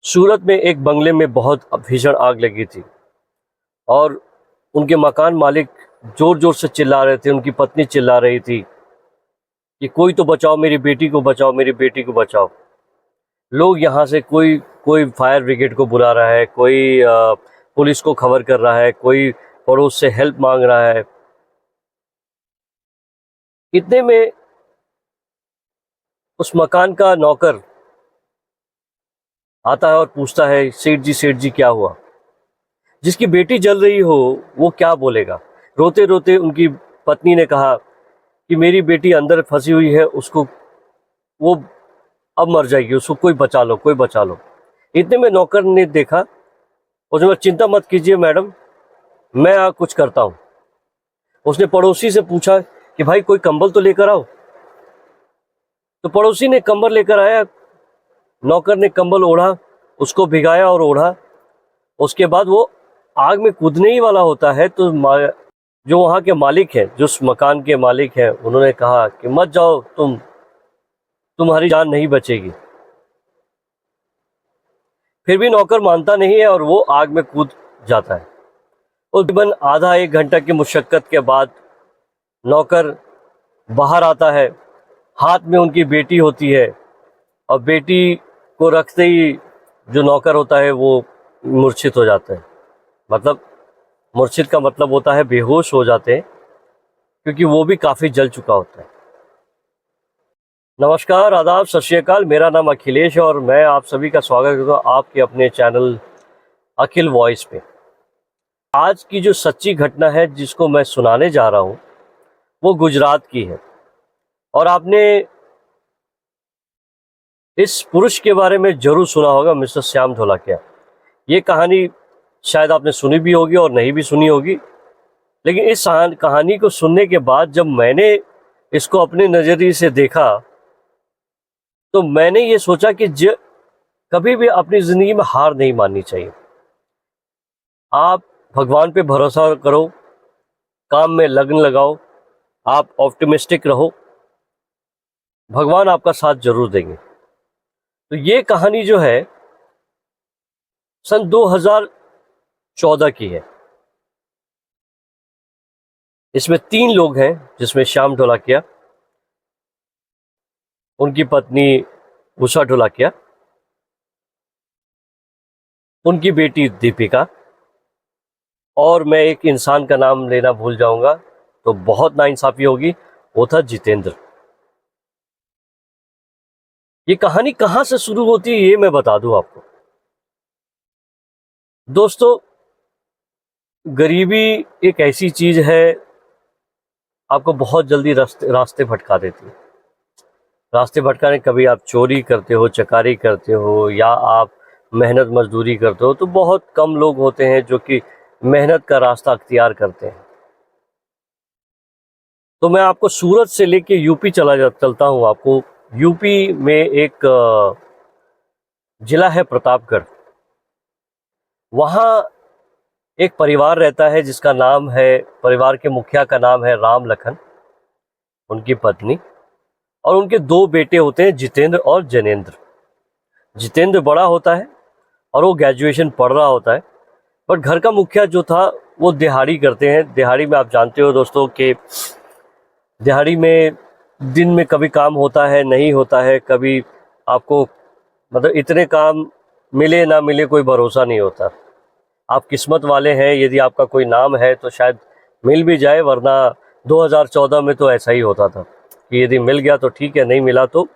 सूरत में एक बंगले में बहुत भीषण आग लगी थी और उनके मकान मालिक जोर जोर से चिल्ला रहे थे। उनकी पत्नी चिल्ला रही थी कि कोई तो बचाओ, मेरी बेटी को बचाओ, मेरी बेटी को बचाओ। लोग यहाँ से कोई कोई फायर ब्रिगेड को बुला रहा है, कोई पुलिस को खबर कर रहा है, कोई पड़ोस से हेल्प मांग रहा है। इतने में उस मकान का नौकर आता है और पूछता है, सेठ जी क्या हुआ? जिसकी बेटी जल रही हो वो क्या बोलेगा? रोते रोते उनकी पत्नी ने कहा कि मेरी बेटी अंदर फंसी हुई है, उसको वो अब मर जाएगी, उसको कोई बचा लो, कोई बचा लो। इतने में नौकर ने देखा, उसने बोला चिंता मत कीजिए मैडम, मैं कुछ करता हूँ। उसने पड़ोसी से पूछा कि भाई कोई कंबल तो लेकर आओ। तो पड़ोसी ने कंबल लेकर आया। नौकर ने कंबल ओढ़ा, उसको भिगाया और ओढ़ा। उसके बाद वो आग में कूदने ही वाला होता है तो जो वहाँ के मालिक हैं, जो उस मकान के मालिक हैं, उन्होंने कहा कि मत जाओ, तुम्हारी जान नहीं बचेगी। फिर भी नौकर मानता नहीं है और वो आग में कूद जाता है। और तकरीबन आधा एक घंटा की मुशक्कत के बाद नौकर बाहर आता है। हाथ में उनकी बेटी होती है और बेटी को रखते ही जो नौकर होता है वो मूर्छित हो जाता है। मतलब मूर्छित का मतलब होता है बेहोश हो जाते हैं, क्योंकि वो भी काफ़ी जल चुका होता है। नमस्कार, आदाब, सत श्री अकाल। मेरा नाम अखिलेश और मैं आप सभी का स्वागत करता हूँ आपके अपने चैनल अखिल वॉइस पे। आज की जो सच्ची घटना है जिसको मैं सुनाने जा रहा हूँ वो गुजरात की है। और आपने इस पुरुष के बारे में जरूर सुना होगा, मिस्टर श्याम ढोलकिया। ये कहानी शायद आपने सुनी भी होगी और नहीं भी सुनी होगी, लेकिन इस कहानी को सुनने के बाद जब मैंने इसको अपने नज़रिए से देखा तो मैंने ये सोचा कि कभी भी अपनी ज़िंदगी में हार नहीं माननी चाहिए। आप भगवान पे भरोसा करो, काम में लगन लगाओ, आप ऑप्टिमिस्टिक रहो, भगवान आपका साथ जरूर देंगे। तो ये कहानी जो है सन 2014 की है। इसमें 3 लोग हैं, जिसमें श्याम ढोलकिया, उनकी पत्नी उषा ढोलकिया, उनकी बेटी दीपिका, और मैं एक इंसान का नाम लेना भूल जाऊंगा तो बहुत नाइंसाफी होगी, वो था जितेंद्र। ये कहानी कहां से शुरू होती है ये मैं बता दूं आपको। दोस्तों, गरीबी एक ऐसी चीज है, आपको बहुत जल्दी रास्ते भटका देती है। रास्ते भटकाने, कभी आप चोरी करते हो, चकारी करते हो, या आप मेहनत मजदूरी करते हो, तो बहुत कम लोग होते हैं जो कि मेहनत का रास्ता अख्तियार करते हैं। तो मैं आपको सूरत से लेके यूपी चलता हूँ। आपको यूपी में एक जिला है प्रतापगढ़। वहाँ एक परिवार रहता है जिसका नाम है, परिवार के मुखिया का नाम है राम लखन, उनकी पत्नी, और उनके 2 बेटे होते हैं, जितेंद्र और जनेंद्र। जितेंद्र बड़ा होता है और वो ग्रेजुएशन पढ़ रहा होता है, पर घर का मुखिया जो था वो दिहाड़ी करते हैं। दिहाड़ी में आप जानते हो दोस्तों कि दिहाड़ी में दिन में कभी काम होता है, नहीं होता है, कभी आपको मतलब इतने काम मिले ना मिले कोई भरोसा नहीं होता। आप किस्मत वाले हैं, यदि आपका कोई नाम है तो शायद मिल भी जाए, वरना 2014 में तो ऐसा ही होता था कि यदि मिल गया तो ठीक है, नहीं मिला तो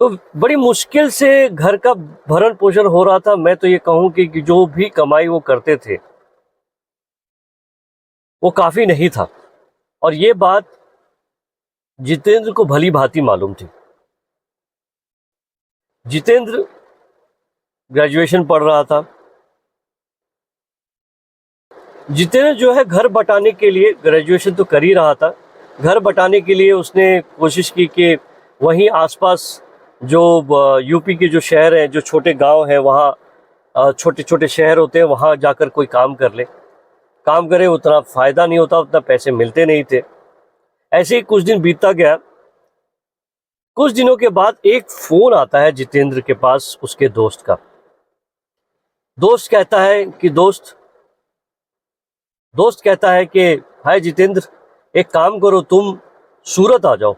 बड़ी मुश्किल से घर का भरण पोषण हो रहा था। मैं तो ये कहूँ कि जो भी कमाई वो करते थे वो काफ़ी नहीं था, और ये बात जितेंद्र को भली भांति मालूम थी। जितेंद्र ग्रेजुएशन पढ़ रहा था। जितेंद्र जो है घर बटाने के लिए, ग्रेजुएशन तो कर ही रहा था, घर बटाने के लिए उसने कोशिश की कि वहीं आसपास जो यूपी के जो शहर हैं, जो छोटे गांव हैं, वहाँ छोटे छोटे शहर होते हैं, वहाँ जाकर कोई काम कर ले। काम करे, उतना फ़ायदा नहीं होता, उतना पैसे मिलते नहीं थे। ऐसे ही कुछ दिन बीतता गया। कुछ दिनों के बाद एक फ़ोन आता है जितेंद्र के पास, उसके दोस्त का। दोस्त कहता है कि भाई जितेंद्र, एक काम करो, तुम सूरत आ जाओ।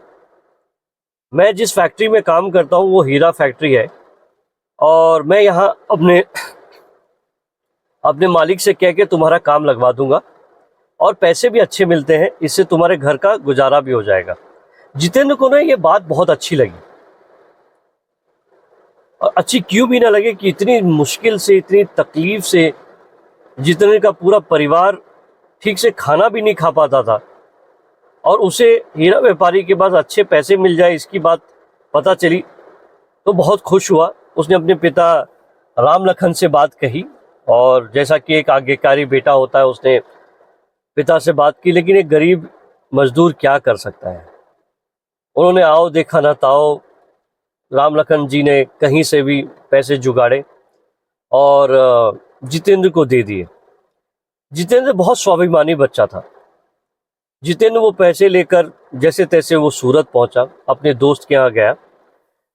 मैं जिस फैक्ट्री में काम करता हूँ वो हीरा फैक्ट्री है, और मैं यहाँ अपने मालिक से कह के तुम्हारा काम लगवा दूंगा, और पैसे भी अच्छे मिलते हैं, इससे तुम्हारे घर का गुजारा भी हो जाएगा। जितेंद्र को ना ये बात बहुत अच्छी लगी, और अच्छी क्यों भी ना लगे कि इतनी मुश्किल से, इतनी तकलीफ से जितेंद्र का पूरा परिवार ठीक से खाना भी नहीं खा पाता था, और उसे हीरा व्यापारी के पास अच्छे पैसे मिल जाए इसकी बात पता चली तो बहुत खुश हुआ। उसने अपने पिता राम लखन से बात कही, और जैसा कि एक आज्ञाकारी बेटा होता है, उसने पिता से बात की। लेकिन एक गरीब मजदूर क्या कर सकता है। उन्होंने आओ देखा ना ताओ, राम लखन जी ने कहीं से भी पैसे जुगाड़े और जितेंद्र को दे दिए। जितेंद्र बहुत स्वाभिमानी बच्चा था। जितेंद्र वो पैसे लेकर जैसे तैसे वो सूरत पहुंचा, अपने दोस्त के यहाँ गया।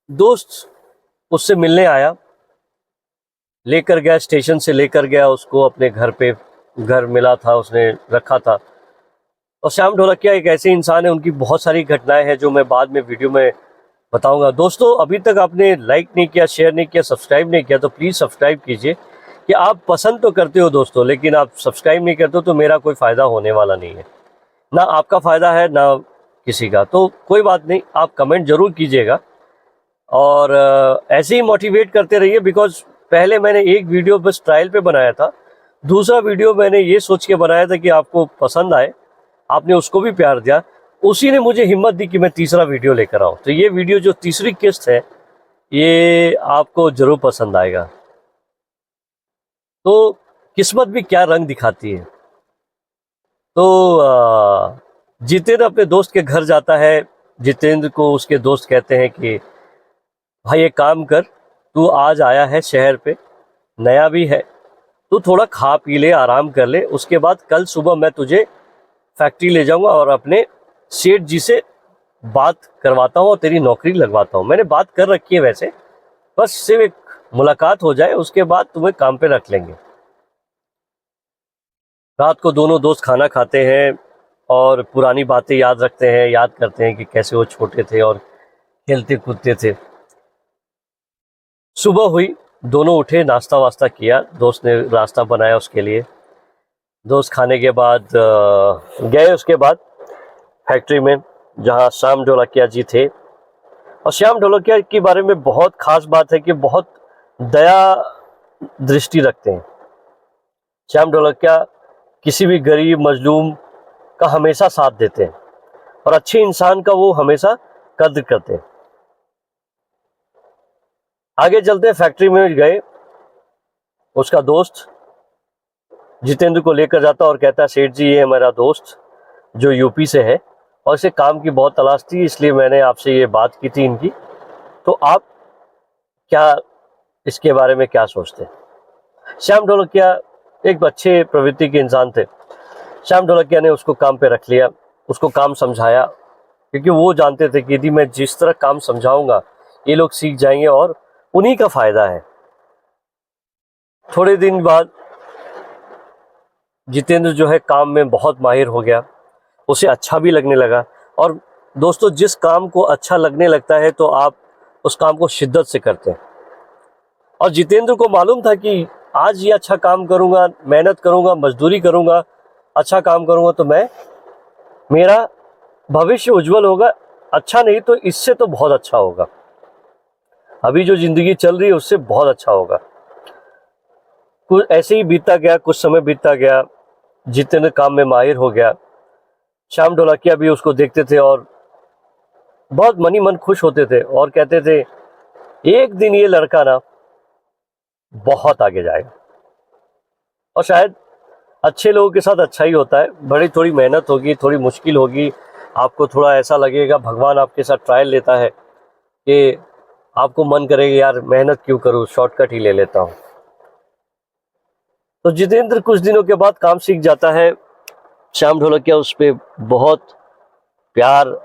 दोस्त उससे मिलने आया, लेकर गया, स्टेशन से लेकर गया उसको अपने घर पे। घर मिला था, उसने रखा था। और श्याम ढोलकिया एक ऐसे इंसान है, उनकी बहुत सारी घटनाएं हैं जो मैं बाद में वीडियो में बताऊंगा। दोस्तों, अभी तक आपने लाइक नहीं किया, शेयर नहीं किया, सब्सक्राइब नहीं किया तो प्लीज़ सब्सक्राइब कीजिए। कि आप पसंद तो करते हो दोस्तों, लेकिन आप सब्सक्राइब नहीं करते हो तो मेरा कोई फ़ायदा होने वाला नहीं है, ना आपका फ़ायदा है ना किसी का। तो कोई बात नहीं, आप कमेंट ज़रूर कीजिएगा और ऐसे ही मोटिवेट करते रहिए। बिकॉज पहले मैंने एक वीडियो बस ट्रायल पे बनाया था, दूसरा वीडियो मैंने ये सोच के बनाया था कि आपको पसंद आए, आपने उसको भी प्यार दिया, उसी ने मुझे हिम्मत दी कि मैं तीसरा वीडियो लेकर आऊँ। तो ये वीडियो जो तीसरी किस्त है ये आपको ज़रूर पसंद आएगा। तो किस्मत भी क्या रंग दिखाती है। तो जितेंद्र अपने दोस्त के घर जाता है। जितेंद्र को उसके दोस्त कहते हैं कि भाई एक काम कर, तू आज आया है शहर पे, नया भी है, तू थोड़ा खा पी ले, आराम कर ले, उसके बाद कल सुबह मैं तुझे फैक्ट्री ले जाऊंगा और अपने सेठ जी से बात करवाता हूँ और तेरी नौकरी लगवाता हूँ। मैंने बात कर रखी है वैसे, बस सिर्फ एक मुलाकात हो जाए, उसके बाद तुम्हें काम पे रख लेंगे। रात को दोनों दोस्त खाना खाते हैं और पुरानी बातें याद रखते हैं, याद करते हैं कि कैसे वो छोटे थे और खेलते कूदते थे। सुबह हुई, दोनों उठे, नाश्ता वास्ता किया, दोस्त ने नाश्ता बनाया उसके लिए। दोस्त खाने के बाद गए उसके बाद फैक्ट्री में जहाँ श्याम ढोलकिया जी थे। और श्याम ढोलकिया के बारे में बहुत खास बात है कि बहुत दया दृष्टि रखते हैं। श्याम ढोलकिया किसी भी गरीब मजलूम का हमेशा साथ देते हैं और अच्छे इंसान का वो हमेशा कद्र करते हैं। आगे चलते हैं, फैक्ट्री में गए, उसका दोस्त जितेंद्र को लेकर जाता और कहता है सेठ जी ये है मेरा दोस्त जो यूपी से है और इसे काम की बहुत तलाश थी, इसलिए मैंने आपसे ये बात की थी इनकी, तो आप क्या इसके बारे में क्या सोचते हैं। श्याम ढोलकिया एक अच्छे प्रवृत्ति के इंसान थे। श्याम ढोलकिया ने उसको काम पे रख लिया, उसको काम समझाया, क्योंकि वो जानते थे कि यदि मैं जिस तरह काम समझाऊंगा ये लोग सीख जाएंगे और उन्हीं का फायदा है। थोड़े दिन बाद जितेंद्र जो है काम में बहुत माहिर हो गया, उसे अच्छा भी लगने लगा। और दोस्तों, जिस काम को अच्छा लगने लगता है तो आप उस काम को शिद्दत से करते हैं। और जितेंद्र को मालूम था कि आज ये अच्छा काम करूंगा, मेहनत करूंगा, मजदूरी करूंगा, अच्छा काम करूंगा तो मेरा भविष्य उज्जवल होगा। अच्छा नहीं तो इससे तो बहुत अच्छा होगा, अभी जो जिंदगी चल रही है उससे बहुत अच्छा होगा। कुछ ऐसे ही बीतता गया, कुछ समय बीतता गया, जितेंद्र काम में माहिर हो गया। श्याम ढोलकिया भी उसको देखते थे और बहुत मनी मन खुश होते थे और कहते थे एक दिन ये लड़का ना बहुत आगे जाएगा। और शायद अच्छे लोगों के साथ अच्छा ही होता है, बड़ी थोड़ी मेहनत होगी, थोड़ी मुश्किल होगी, आपको थोड़ा ऐसा लगेगा भगवान आपके साथ ट्रायल लेता है कि आपको मन करेगा यार मेहनत क्यों करूं, शॉर्टकट ही ले लेता हूं। तो जितेंद्र कुछ दिनों के बाद काम सीख जाता है। श्याम ढोलकिया उस पर बहुत प्यार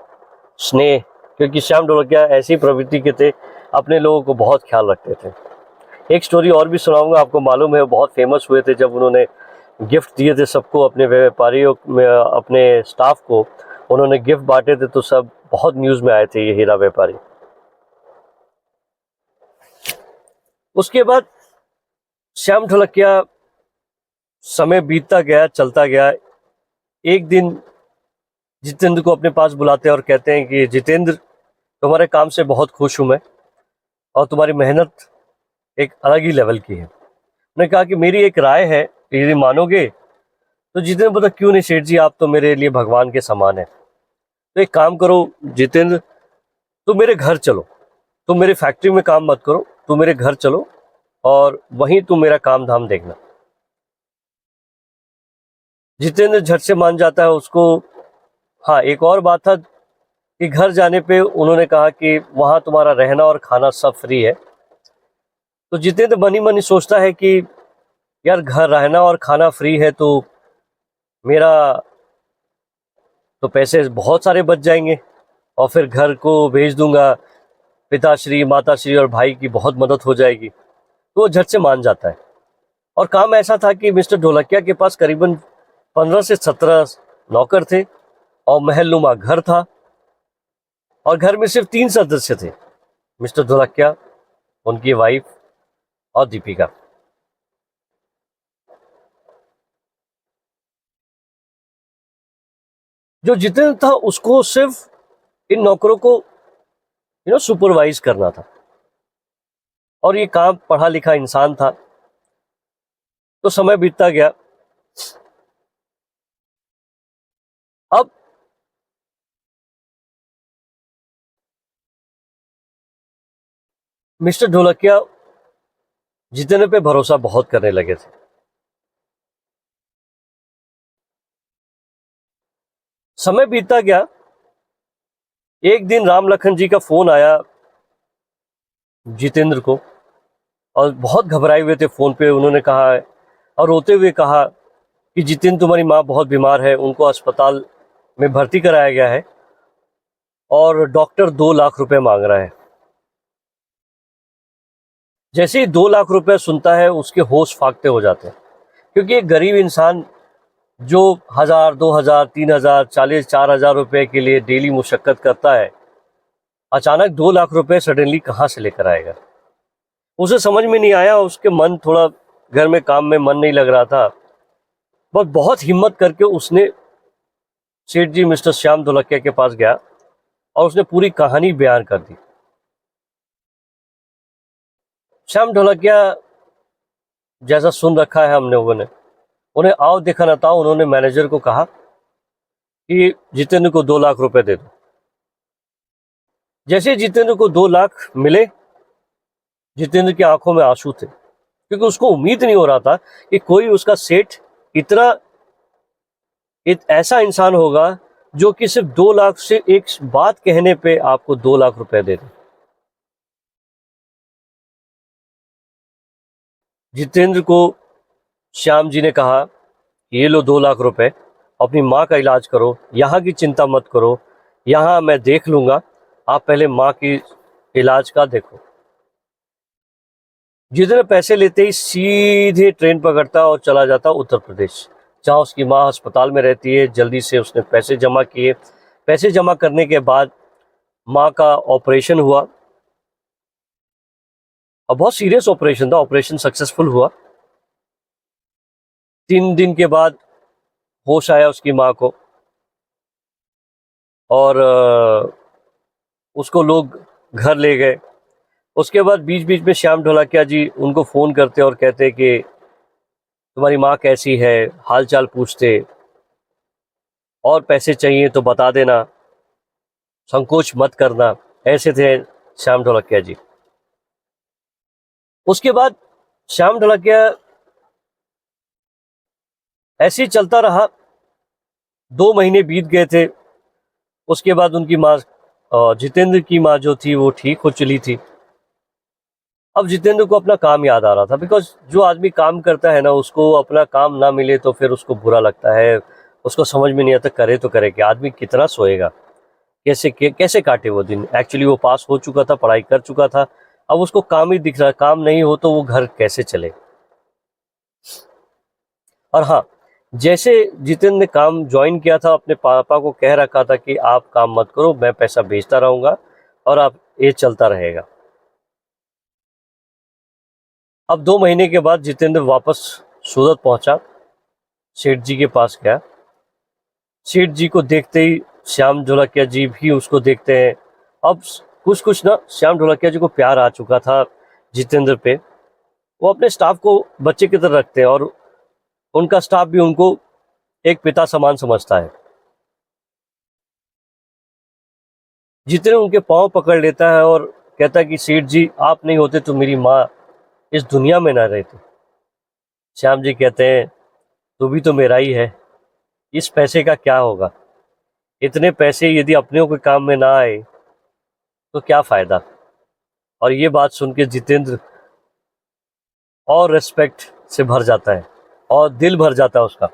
स्नेह, क्योंकि श्याम ढोलकिया ऐसी प्रवृत्ति के थे, अपने लोगों को बहुत ख्याल रखते थे। एक स्टोरी और भी सुनाऊंगा, आपको मालूम है बहुत फेमस हुए थे जब उन्होंने गिफ्ट दिए थे सबको, अपने व्यापारियों में, अपने स्टाफ को उन्होंने गिफ्ट बांटे थे, तो सब बहुत न्यूज़ में आए थे ये हीरा व्यापारी। उसके बाद श्याम ढोलकिया, समय बीतता गया, चलता गया। एक दिन जितेंद्र को अपने पास बुलाते हैं और कहते हैं कि जितेंद्र, तुम्हारे काम से बहुत खुश हूं मैं, और तुम्हारी मेहनत एक अलग ही लेवल की है। उन्होंने कहा कि मेरी एक राय है, यदि मानोगे तो। जितेंद्र बोला, क्यों नहीं सेठ जी, आप तो मेरे लिए भगवान के समान है। तो एक काम करो जितेंद्र, तुम मेरे घर चलो, तुम मेरे फैक्ट्री में काम मत करो, तुम मेरे घर चलो और वहीं तुम मेरा काम धाम देखना। जितेंद्र झट से मान जाता है उसको। हाँ, एक और बात था कि घर जाने पे उन्होंने कहा कि वहाँ तुम्हारा रहना और खाना सब फ्री है। तो जितेंद्र मन ही मन ही सोचता है कि यार, घर रहना और खाना फ्री है तो मेरा तो पैसे बहुत सारे बच जाएंगे, और फिर घर को भेज दूंगा, पिताश्री, माताश्री और भाई की बहुत मदद हो जाएगी। तो वो झट से मान जाता है। और काम ऐसा था कि मिस्टर ढोलकिया के पास करीबन 15 से 17 नौकर थे, और महलनुमा घर था, और घर में सिर्फ 3 सदस्य थे, मिस्टर ढोलकिया, उनकी वाइफ और दीपिका। जो जितेंद्र था उसको सिर्फ इन नौकरों को सुपरवाइज करना था, और ये काम पढ़ा लिखा इंसान था। तो समय बीतता गया। अब मिस्टर ढोलकिया जितेंद्र पे भरोसा बहुत करने लगे थे। समय बीतता गया। एक दिन राम लखन जी का फोन आया जितेंद्र को, और बहुत घबराए हुए थे। फोन पे उन्होंने कहा और रोते हुए कहा कि जितेंद्र, तुम्हारी माँ बहुत बीमार है, उनको अस्पताल में भर्ती कराया गया है, और डॉक्टर 2 लाख रुपए मांग रहा है। जैसे ही 2 लाख रुपए सुनता है, उसके होश फाकते हो जाते हैं, क्योंकि एक गरीब इंसान जो 1000, 2000, 3000, 40, 4000 रुपए के लिए डेली मुशक्कत करता है, अचानक 2 लाख रुपए सडनली कहाँ से लेकर आएगा। उसे समझ में नहीं आया। उसके मन थोड़ा, घर में काम में मन नहीं लग रहा था। बस बहुत हिम्मत करके उसने सेठ जी मिस्टर श्याम ढोलकिया के पास गया, और उसने पूरी कहानी बयान कर दी। श्याम ढोलकिया, जैसा सुन रखा है हम लोगों ने, उन्हें आओ देखा न था, उन्होंने मैनेजर को कहा कि जितेंद्र को 2 लाख रुपए दे दो। जैसे जितेंद्र को 2 लाख मिले, जितेंद्र की आंखों में आंसू थे, क्योंकि उसको उम्मीद नहीं हो रहा था कि कोई उसका सेठ इतना एक ऐसा इंसान होगा जो कि सिर्फ 2 लाख से एक बात कहने पे आपको 2 लाख रुपए दे दे। जितेंद्र को श्याम जी ने कहा, ये लो 2 लाख रुपए, अपनी माँ का इलाज करो, यहाँ की चिंता मत करो, यहाँ मैं देख लूंगा, आप पहले माँ की इलाज का देखो। जितेंद्र पैसे लेते ही सीधे ट्रेन पकड़ता और चला जाता उत्तर प्रदेश, जहाँ उसकी माँ अस्पताल में रहती है। जल्दी से उसने पैसे जमा किए। पैसे जमा करने के बाद माँ का ऑपरेशन हुआ, और बहुत सीरियस ऑपरेशन था। ऑपरेशन सक्सेसफुल हुआ। 3 दिन के बाद होश आया उसकी माँ को, और उसको लोग घर ले गए। उसके बाद बीच बीच में श्याम ढोलकिया जी उनको फ़ोन करते और कहते कि तुम्हारी माँ कैसी है, हाल चाल पूछते, और पैसे चाहिए तो बता देना, संकोच मत करना। ऐसे थे श्याम ढोलकिया जी। उसके बाद श्याम ढोलकिया ऐसे ही चलता रहा। 2 महीने बीत गए थे। उसके बाद उनकी माँ, जितेंद्र की माँ जो थी, वो ठीक हो चली थी। अब जितेंद्र को अपना काम याद आ रहा था, बिकॉज जो आदमी काम करता है ना, उसको अपना काम ना मिले तो फिर उसको बुरा लगता है। उसको समझ में नहीं आता करे तो करे क्या, आदमी कितना सोएगा, कैसे काटे वो दिन। एक्चुअली वो पास हो चुका था, पढ़ाई कर चुका था, अब उसको काम ही दिख रहा है, काम नहीं हो तो वो घर कैसे चले। और हाँ, जैसे जितेंद्र ने काम ज्वाइन किया था, अपने पापा को कह रखा था कि आप काम मत करो, मैं पैसा भेजता रहूंगा और आप ये चलता रहेगा। अब 2 महीने के बाद जितेंद्र वापस सूरत पहुंचा, सेठ जी के पास गया। सेठ जी को देखते ही श्याम ढोलकिया जी भी उसको देखते हैं। अब कुछ कुछ ना श्याम ढोलकिया जी को प्यार आ चुका था जितेंद्र पे। वो अपने स्टाफ को बच्चे की तरह रखते हैं और उनका स्टाफ भी उनको एक पिता समान समझता है। जितेंद्र उनके पांव पकड़ लेता है और कहता है कि सेठ जी, आप नहीं होते तो मेरी माँ इस दुनिया में ना रहती। श्याम जी कहते हैं, तू भी तो मेरा ही है, इस पैसे का क्या होगा? इतने पैसे यदि अपने के काम में ना आए तो क्या फायदा। और ये बात सुन के जितेंद्र और रेस्पेक्ट से भर जाता है और दिल भर जाता है उसका।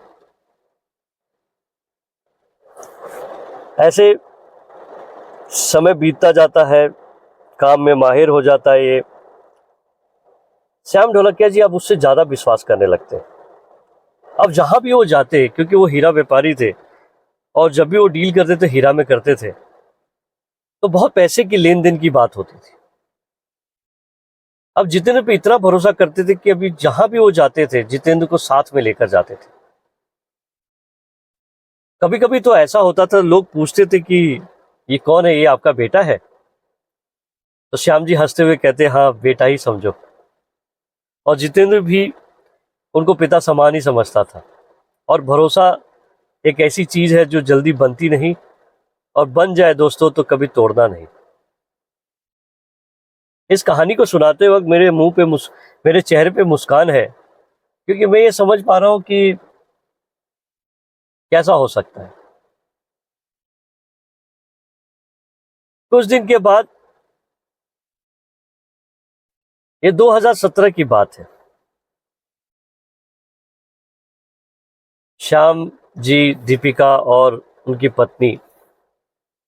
ऐसे समय बीतता जाता है, काम में माहिर हो जाता है ये। श्याम ढोलकिया जी अब उससे ज्यादा विश्वास करने लगते हैं। अब जहां भी वो जाते, क्योंकि वो हीरा व्यापारी थे और जब भी वो डील करते थे हीरा में करते थे, तो बहुत पैसे की लेन देन की बात होती थी। अब जितेंद्र पे इतना भरोसा करते थे कि अभी जहां भी वो जाते थे जितेंद्र को साथ में लेकर जाते थे। कभी कभी तो ऐसा होता था, लोग पूछते थे कि ये कौन है, ये आपका बेटा है? तो श्याम जी हंसते हुए कहते, हाँ बेटा ही समझो। और जितेंद्र भी उनको पिता समान ही समझता था। और भरोसा एक ऐसी चीज है जो जल्दी बनती नहीं, और बन जाए दोस्तों तो कभी तोड़ना नहीं। इस कहानी को सुनाते वक्त मेरे चेहरे पे मुस्कान है, क्योंकि मैं ये समझ पा रहा हूं कि कैसा हो सकता है। कुछ दिन के बाद, ये 2017 की बात है, श्याम जी, दीपिका और उनकी पत्नी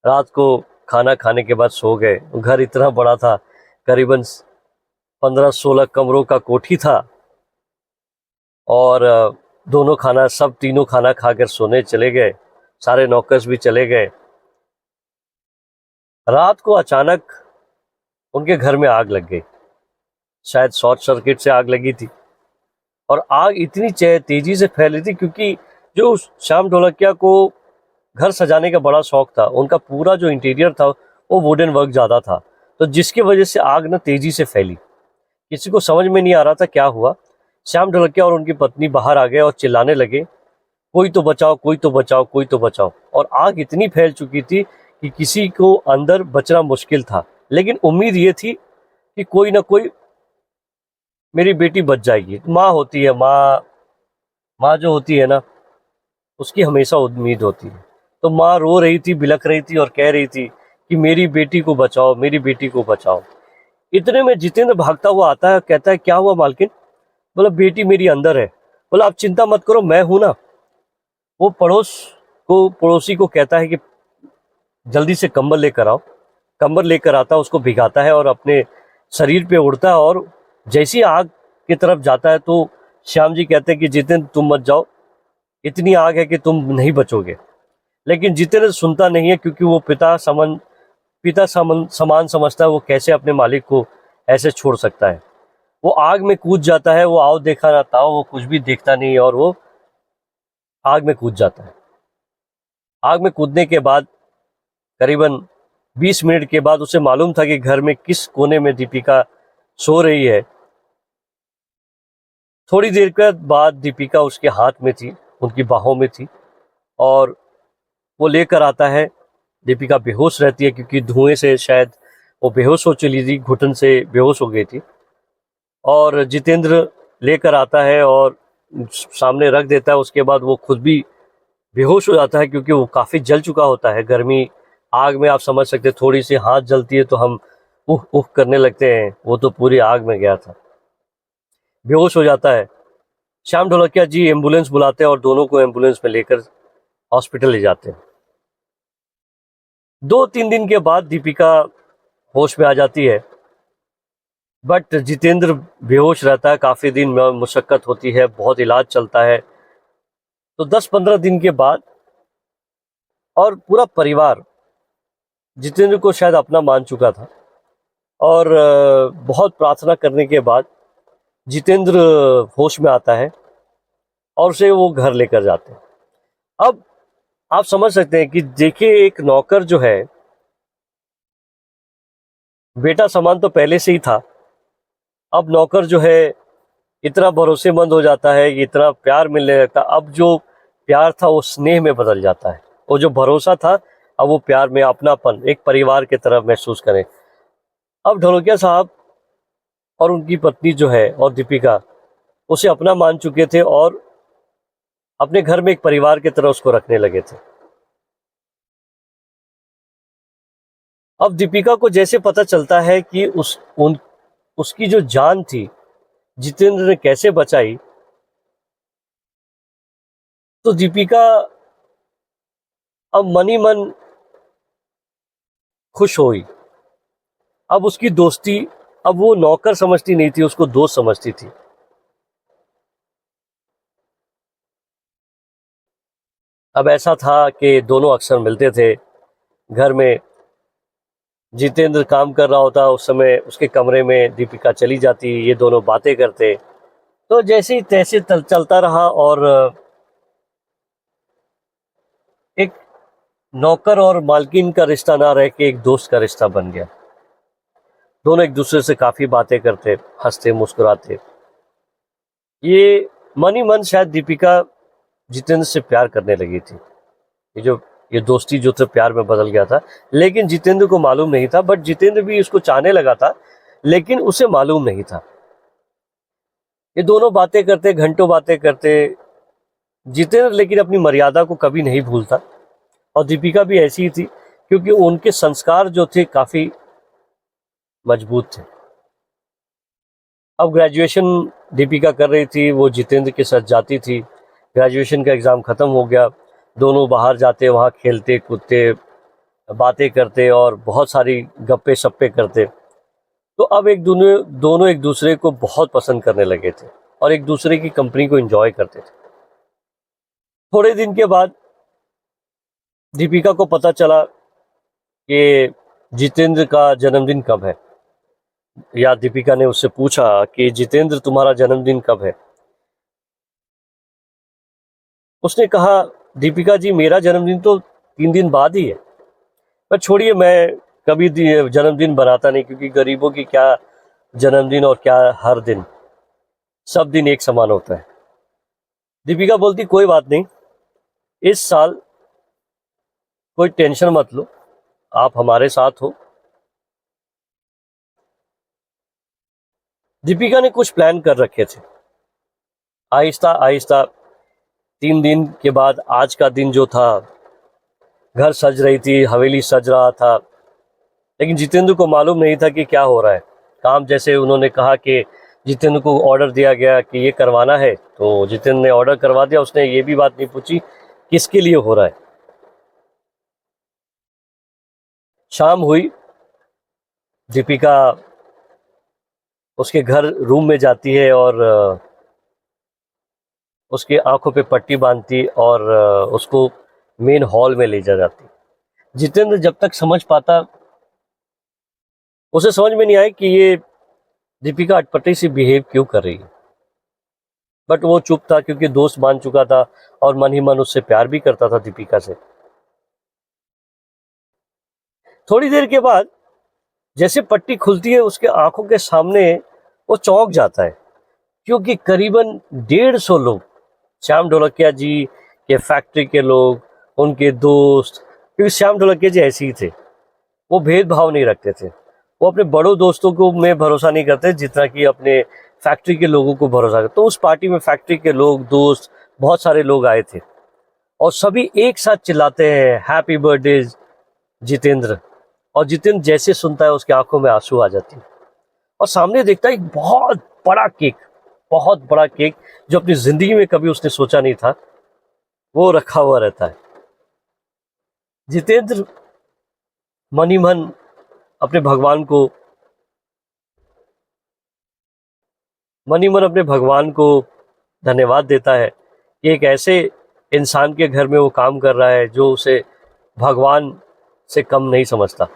रात को खाना खाने के बाद सो गए। घर इतना बड़ा था, करीबन 15-16 कमरों का कोठी था। और दोनों खाना, सब तीनों खाना खाकर सोने चले गए। सारे नौकर्स भी चले गए। रात को अचानक उनके घर में आग लग गई। शायद शॉर्ट सर्किट से आग लगी थी। और आग इतनी तेजी से फैल रही थी, क्योंकि जो श्याम ढोलकिया को घर सजाने का बड़ा शौक था, उनका पूरा जो इंटीरियर था वो वुडन वर्क ज्यादा था, तो जिसकी वजह से आग ना तेजी से फैली। किसी को समझ में नहीं आ रहा था क्या हुआ। श्याम ढोलकिया और उनकी पत्नी बाहर आ गए और चिल्लाने लगे, कोई तो बचाओ, कोई तो बचाओ, कोई तो बचाओ। और आग इतनी फैल चुकी थी कि किसी को अंदर बचना मुश्किल था, लेकिन उम्मीद ये थी कि कोई ना कोई, मेरी बेटी बच जाएगी। माँ होती है, माँ माँ जो होती है ना, उसकी हमेशा उम्मीद होती है। तो माँ रो रही थी, बिलख रही थी और कह रही थी कि मेरी बेटी को बचाओ, मेरी बेटी को बचाओ। इतने में जितेंद्र भागता हुआ आता है, कहता है, क्या हुआ मालकिन? बोला, बेटी मेरी अंदर है। बोला, आप चिंता मत करो, मैं हूं ना। वो पड़ोसी को कहता है कि जल्दी से कंबल लेकर आओ। कंबल लेकर आता है, उसको भिगाता है और अपने शरीर पे उड़ता है। और जैसी आग की तरफ जाता है तो श्याम जी कहते हैं कि जितेंद्र तुम मत जाओ, इतनी आग है कि तुम नहीं बचोगे। लेकिन जितेंद्र सुनता नहीं है, क्योंकि वो समान समझता है। वो कैसे अपने मालिक को ऐसे छोड़ सकता है। वो आग में कूद जाता है। वो आओ देखा ना ताओ, वो कुछ भी देखता नहीं और वो आग में कूद जाता है। आग में कूदने के बाद करीबन 20 मिनट के बाद उसे मालूम था कि घर में किस कोने में दीपिका सो रही है। थोड़ी देर के बाद दीपिका उसके हाथ में थी, उनकी बाहों में थी। और वो लेकर आता है। दीपिका बेहोश रहती है, क्योंकि धुएं से शायद वो बेहोश हो चली थी, घुटन से बेहोश हो गई थी। और जितेंद्र लेकर आता है और सामने रख देता है। उसके बाद वो खुद भी बेहोश हो जाता है, क्योंकि वो काफ़ी जल चुका होता है। गर्मी आग में आप समझ सकते हैं, थोड़ी सी हाथ जलती है तो हम उह उह करने लगते हैं। वो तो पूरी आग में गया था, बेहोश हो जाता है। श्याम ढोलकिया जी एम्बुलेंस बुलाते हैं और दोनों को एम्बुलेंस में लेकर हॉस्पिटल ले जाते हैं। 2-3 दिन के बाद दीपिका होश में आ जाती है। बट जितेंद्र बेहोश रहता है, काफ़ी दिन में मुशक्कत होती है, बहुत इलाज चलता है। तो 10-15 दिन के बाद और पूरा परिवार जितेंद्र को शायद अपना मान चुका था, और बहुत प्रार्थना करने के बाद जितेंद्र होश में आता है और उसे वो घर लेकर जाते हैं। अब आप समझ सकते हैं कि देखिए, एक नौकर जो है, बेटा समान तो पहले से ही था, अब नौकर जो है इतना भरोसेमंद हो जाता है, कि इतना प्यार मिलने लगता है। अब जो प्यार था वो स्नेह में बदल जाता है, वो जो भरोसा था अब वो प्यार में, अपनापन, एक परिवार की तरह महसूस करें। अब ढोलकिया साहब और उनकी पत्नी जो है, और दीपिका, उसे अपना मान चुके थे और अपने घर में एक परिवार की तरह उसको रखने लगे थे। अब दीपिका को जैसे पता चलता है कि उसकी जो जान थी जितेंद्र ने कैसे बचाई, तो दीपिका अब मन ही मन खुश हुई। अब उसकी दोस्ती, अब वो नौकर समझती नहीं थी, उसको दोस्त समझती थी। अब ऐसा था कि दोनों अक्सर मिलते थे घर में। जितेंद्र काम कर रहा होता, उस समय उसके कमरे में दीपिका चली जाती, ये दोनों बातें करते। तो जैसे ही तैसे चलता रहा, और एक नौकर और मालकिन का रिश्ता ना रह के एक दोस्त का रिश्ता बन गया। दोनों एक दूसरे से काफ़ी बातें करते, हंसते मुस्कुराते। ये मन ही मन शायद दीपिका जितेंद्र से प्यार करने लगी थी। ये दोस्ती जो थे प्यार में बदल गया था, लेकिन जितेंद्र को मालूम नहीं था। बट जितेंद्र भी इसको चाहने लगा था, लेकिन उसे मालूम नहीं था। ये दोनों बातें करते, घंटों बातें करते। जितेंद्र लेकिन अपनी मर्यादा को कभी नहीं भूलता, और दीपिका भी ऐसी ही थी, क्योंकि उनके संस्कार जो थे काफ़ी मजबूत थे। अब ग्रेजुएशन दीपिका कर रही थी, वो जितेंद्र के साथ जाती थी। ग्रेजुएशन का एग्ज़ाम ख़त्म हो गया, दोनों बाहर जाते, वहाँ खेलते कूदते, बातें करते और बहुत सारी गप्पे शप्पे करते। तो अब दोनों दोनों एक दूसरे को बहुत पसंद करने लगे थे, और एक दूसरे की कंपनी को एंजॉय करते थे। थोड़े दिन के बाद दीपिका को पता चला कि जितेंद्र का जन्मदिन कब है, या दीपिका ने उससे पूछा कि जितेंद्र, तुम्हारा जन्मदिन कब है। उसने कहा, दीपिका जी, मेरा जन्मदिन तो 3 दिन बाद ही है। पर छोड़िए, मैं कभी जन्मदिन बनाता नहीं, क्योंकि गरीबों की क्या जन्मदिन और क्या हर दिन, सब दिन एक समान होता है। दीपिका बोलती, कोई बात नहीं, इस साल कोई टेंशन मत लो, आप हमारे साथ हो। दीपिका ने कुछ प्लान कर रखे थे। आहिस्ता आहिस्ता 3 दिन के बाद आज का दिन जो था, घर सज रही थी, हवेली सज रहा था, लेकिन जितेंद्र को मालूम नहीं था कि क्या हो रहा है। काम जैसे उन्होंने कहा कि जितेंद्र को ऑर्डर दिया गया कि ये करवाना है, तो जितेंद्र ने ऑर्डर करवा दिया। उसने ये भी बात नहीं पूछी किसके लिए हो रहा है। शाम हुई, दीपिका उसके घर रूम में जाती है, और उसकी आंखों पे पट्टी बांधती, और उसको मेन हॉल में ले जा जाती। जितेंद्र जब तक समझ पाता, उसे समझ में नहीं आया कि ये दीपिका अटपटी सी बिहेव क्यों कर रही है। बट वो चुप था, क्योंकि दोस्त मान चुका था, और मन ही मन उससे प्यार भी करता था दीपिका से। थोड़ी देर के बाद जैसे पट्टी खुलती है, उसके आंखों के सामने वो चौंक जाता है, क्योंकि करीबन 150 लोग, श्याम ढोलकिया जी के फैक्ट्री के लोग, उनके दोस्त, क्योंकि श्याम ढोलकिया जी ऐसे ही थे, वो भेदभाव नहीं रखते थे। वो अपने बड़ों दोस्तों को में भरोसा नहीं करते जितना कि अपने फैक्ट्री के लोगों को भरोसा करते। तो उस पार्टी में फैक्ट्री के लोग, दोस्त, बहुत सारे लोग आए थे, और सभी एक साथ चिल्लाते हैं, हैप्पी बर्थडे जितेंद्र। और जितेंद्र जैसे सुनता है, उसकी आंखों में आंसू आ जाती है, और सामने देखता है एक बहुत बड़ा केक, बहुत बड़ा केक, जो अपनी जिंदगी में कभी उसने सोचा नहीं था, वो रखा हुआ रहता है। जितेंद्र मन ही मन अपने भगवान को मन ही मन अपने भगवान को धन्यवाद देता है कि एक ऐसे इंसान के घर में वो काम कर रहा है जो उसे भगवान से कम नहीं समझता।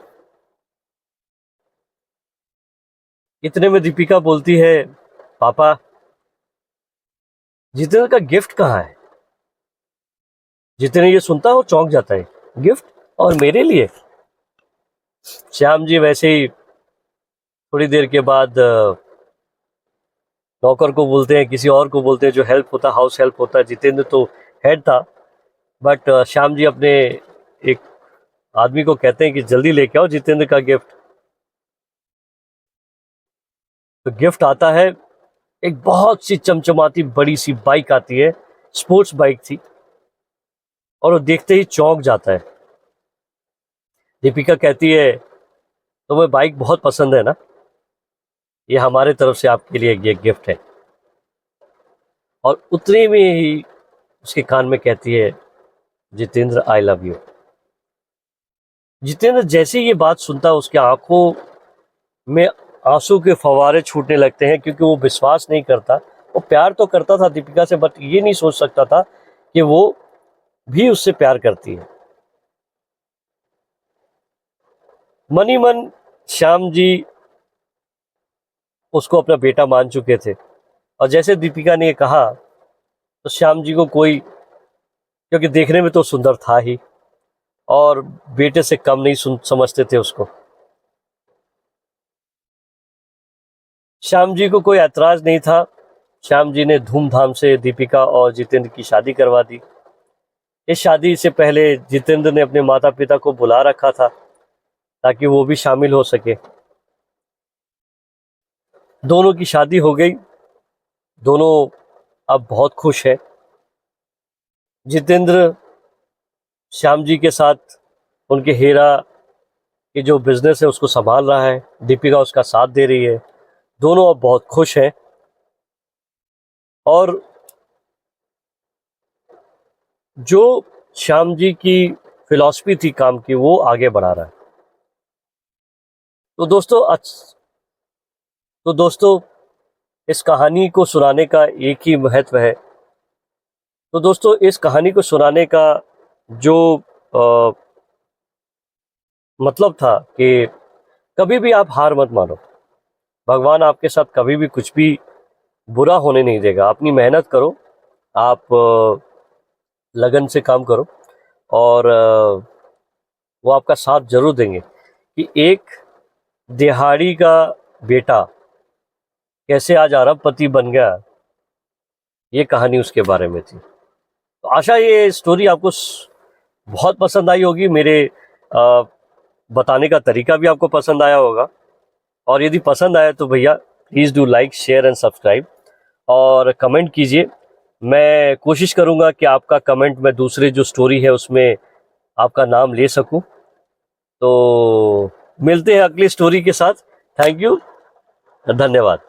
इतने में दीपिका बोलती है, पापा जितेंद्र का गिफ्ट कहाँ है? जितेंद्र ये सुनता है और चौंक जाता है, गिफ्ट? और मेरे लिए? श्याम जी वैसे ही थोड़ी देर के बाद नौकर को बोलते हैं, किसी और को बोलते हैं जो हेल्प होता, हाउस हेल्प होता है। जितेंद्र तो हेड था, बट श्याम जी अपने एक आदमी को कहते हैं कि जल्दी लेके आओ जितेंद्र का गिफ्ट। तो गिफ्ट आता है, एक बहुत सी चमचमाती बड़ी सी बाइक आती है, स्पोर्ट्स बाइक थी, और वो देखते ही चौंक जाता है। दीपिका कहती है, तुम्हें बाइक बहुत पसंद है ना? ये हमारे तरफ से आपके लिए ये गिफ्ट है। और उतने में ही उसके कान में कहती है, Jitendra I love you. Jitendra जैसे ये बात सुनता है, उसके आंखों में आंसू के फवारे छूटने लगते हैं, क्योंकि वो विश्वास नहीं करता। वो प्यार तो करता था दीपिका से, बट ये नहीं सोच सकता था कि वो भी उससे प्यार करती है। मन ही मन श्याम जी उसको अपना बेटा मान चुके थे, और जैसे दीपिका ने कहा तो श्याम जी को कोई, क्योंकि देखने में तो सुंदर था ही और बेटे से कम नहीं समझते थे उसको, श्याम जी को कोई ऐतराज नहीं था। श्याम जी ने धूमधाम से दीपिका और जितेंद्र की शादी करवा दी। इस शादी से पहले जितेंद्र ने अपने माता पिता को बुला रखा था ताकि वो भी शामिल हो सके। दोनों की शादी हो गई, दोनों अब बहुत खुश है। जितेंद्र श्याम जी के साथ उनके हीरा की जो बिजनेस है उसको संभाल रहा है, दीपिका उसका साथ दे रही है, दोनों अब बहुत खुश हैं। और जो श्याम जी की फिलॉसफी थी काम की, वो आगे बढ़ा रहा है। तो दोस्तों इस कहानी को सुनाने का एक ही महत्व है। तो दोस्तों इस कहानी को सुनाने का जो मतलब था कि कभी भी आप हार मत मानो। भगवान आपके साथ कभी भी कुछ भी बुरा होने नहीं देगा। अपनी मेहनत करो, आप लगन से काम करो, और वो आपका साथ जरूर देंगे। कि एक दिहाड़ी का बेटा कैसे आज अरबपति बन गया, ये कहानी उसके बारे में थी। तो आशा ये स्टोरी आपको बहुत पसंद आई होगी, मेरे बताने का तरीका भी आपको पसंद आया होगा। और यदि पसंद आया तो भैया please do like, share and subscribe, और कमेंट कीजिए। मैं कोशिश करूँगा कि आपका कमेंट मैं दूसरे जो स्टोरी है उसमें आपका नाम ले सकूं। तो मिलते हैं अगली स्टोरी के साथ। थैंक यू, धन्यवाद।